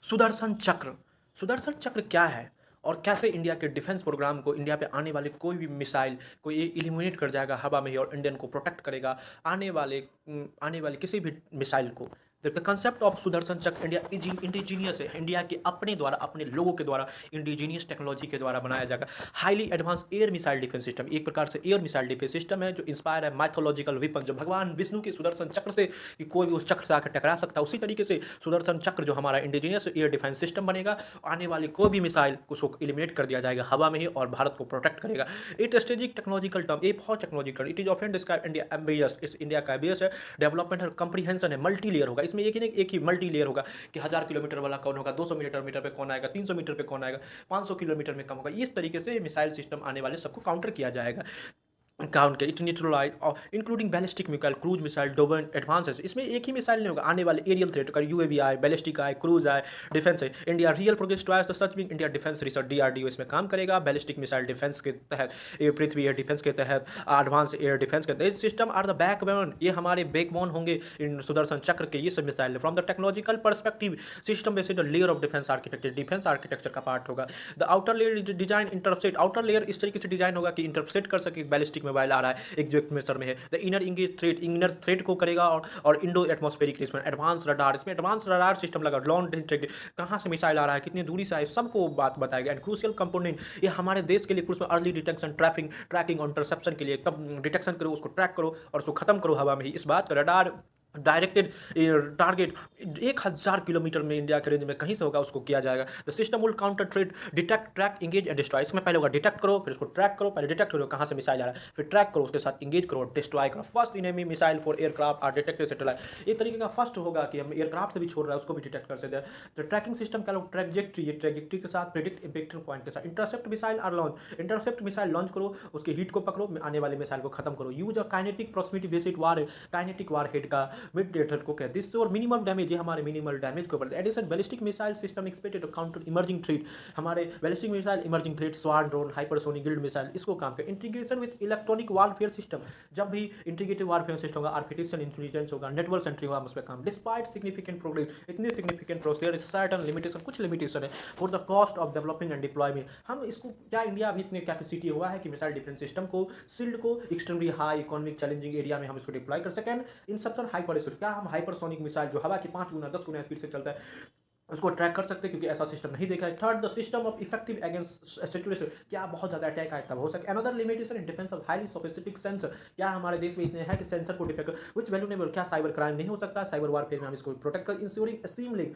सुदर्शन चक्र। सुदर्शन चक्र क्या है और कैसे इंडिया के डिफेंस प्रोग्राम को, इंडिया पे आने वाले कोई भी मिसाइल को ये इलिमिनेट कर जाएगा हवा में ही और इंडियन को प्रोटेक्ट करेगा आने वाले किसी भी मिसाइल को। द कंसेप्ट ऑफ सुदर्शन चक्र इंडिया इंडिजीनियस है, इंडिया के अपने द्वारा, अपने लोगों के द्वारा, इंडिजीनियस टेक्नोलॉजी के द्वारा बनाया जाएगा। Highly advance air missile defence system, एक प्रकार से एयर मिसाइल डिफेंस सिस्टम है जो इंस्पायर है माइथोलॉजिकल वेपन, जो भगवान विष्णु के सुदर्शन चक्र से कि कोई भी उस चक्र से आकर टकरा सकता है, उसी तरीके से सुदर्शन चक्र जो हमारा इंडिजीनियस एयर डिफेंस सिस्टम बनेगा। आने वाली कोई भी मिसाइल उसको एलिमिनेट कर दिया जाएगा हवा में ही और भारत को प्रोटेक्ट करेगा। It strategic technological term, A for technological, it is often describe India एम्बियस, इस इंडिया का एम्बियस है। डेवलपमेंट है, कंप्रीहेंशन है, मल्टी लेयर होगा इसमें, एक ही नहीं एक ही मल्टी लेयर होगा कि 1000 किलोमीटर वाला कौन होगा, 200 मीटर पे कौन आएगा, 300 मीटर पे कौन आएगा, 500 किलोमीटर में कम होगा। इस तरीके से मिसाइल सिस्टम आने वाले सबको काउंटर किया जाएगा। काउंट के इट न्यूट्रलाइज और including ballistic missile, cruise missile, domain advances. इसमें एक ही मिसाइल नहीं होगा, आने वाले एरियल थ्रेट का यूएवी आए, बैलिस्टिक आए, क्रूज आए, डिफेंस है। India real progress towards the such being India defence research, DRDO इसमें काम करेगा। बैलिस्टिक मिसाइल डिफेंस के तहत, पृथ्वी एयर डिफेंस के तहत, एडवांस एयर डिफेंस के तहत सिस्टम आर द बैकबोन, ये हमारे बैकबोन होंगे इन सुदर्शन चक्र के ये सब missile. From the technological perspective system based layer of defence architecture, defence architecture का पार्ट होगा। The outer layer design intercept, outer layer इस तरीके से डिजाइन होगा कि इंटरसेप्ट कर सके, बैलिस्टिक मिसाइल आ रहा है जो एटमॉस्फेयर में है। The inner engage threat, inner threat को करेगा और Indo atmospheric response. Advance radar, इसमें एडवांस रडार सिस्टम लगा, लॉन्ग रेंज, कहाँ से मिसाइल आ रहा है, कितनी दूरी से आए, सबको बात बताएगा। एंड क्रूशियल कंपोनेंट, ये हमारे देश के लिए उसमें अर्ली डिटेक्शन, ट्रैकिंग और इंटरसेप्शन के लिए, कब डिटेक्शन करो उसको ट्रैक करो और उसको खत्म करो हवा में ही, इस बात का रडार डायरेक्टेड टारगेट 1000 किलोमीटर में इंडिया के रेंज में कहीं से होगा उसको किया जाएगा। The system will counter threat, detect, track, engage and destroy. इसमें पहले होगा डिटेक्ट करो, फिर उसको ट्रैक करो, पहले डिटेक्ट करो कहाँ से मिसाइल आ रहा है, फिर ट्रैक करो, उसके साथ इंगेज करो, डिस्ट्रॉय करो। First enemy missile for aircraft are detected satellite, एक तरीके का फर्स्ट होगा कि हम एयरक्राफ्ट से भी छोड़ रहा है उसको भी डिटेक्ट कर सकते हैं। तो ट्रैकिंग सिस्टम का लोग ट्रैजेक्ट्री, ये ट्रैजेक्ट्री के साथ प्रेडिक्ट इम्पैक्टिंग पॉइंट के साथ। Intercept missile are launch, intercept missile launch करो, उसके हीट को पकड़ो, आने वाले मिसाइल को खत्म करो। Use a kinetic proximity based war, kinetic war head का मिड डेटर को दिस और मिनिमम डैमेज, ये हमारे मिनिमल डैमेज के ऊपर। Addition ballistic missile system expected to counter emerging threat, हमारे ballistic missile emerging threat, swarm drone, hypersonic guided missile, इसको काम कर। Integration with electronic warfare system, जब भी इंटीग्रेटेड वारफेयर सिस्टम होगा, आर्टिफिशियल इंटेलिजेंस होगा, नेटवर्क सेंट्री होगा, उस पर काम। डिस्पाइट सिग्निफिकेंट प्रोग्रेस, इतनी सिग्निफिकेंट प्रोग्रेस, सर्टेन लिमिटेशन, कुछ लिमिटेशन है for the cost of developing and deployment. हम इसको क्या, इंडिया अभी इतने कैपेसिटी हुआ है कि मिसाइल डिफेंस सिस्टम को, शील्ड को extremely high economic challenging area में हम इसको डिप्लॉय कर सकें। इंसेप्शन हाइपरसोनिक, क्या हम हाइपरसोनिक मिसाइल जो हवा की 5 गुना 10 गुना स्पीड से चलता है उसको ट्रैक कर सकते हैं, क्योंकि ऐसा सिस्टम नहीं देखा है। Third, the system of effective against situation, क्या बहुत ज़्यादा अटैक आए तब हो सके। Another limitation in defence of highly sophisticated sensor, क्या हमारे देश में इतने हैं कि सेंसर को डिफेक्ट, विच वैल्यूनेबल, क्या साइबर क्राइम नहीं हो सकता, साइबर वारफेयर में हम इसको प्रोटेक्ट कर। इंश्योरिंग सीम लिंक,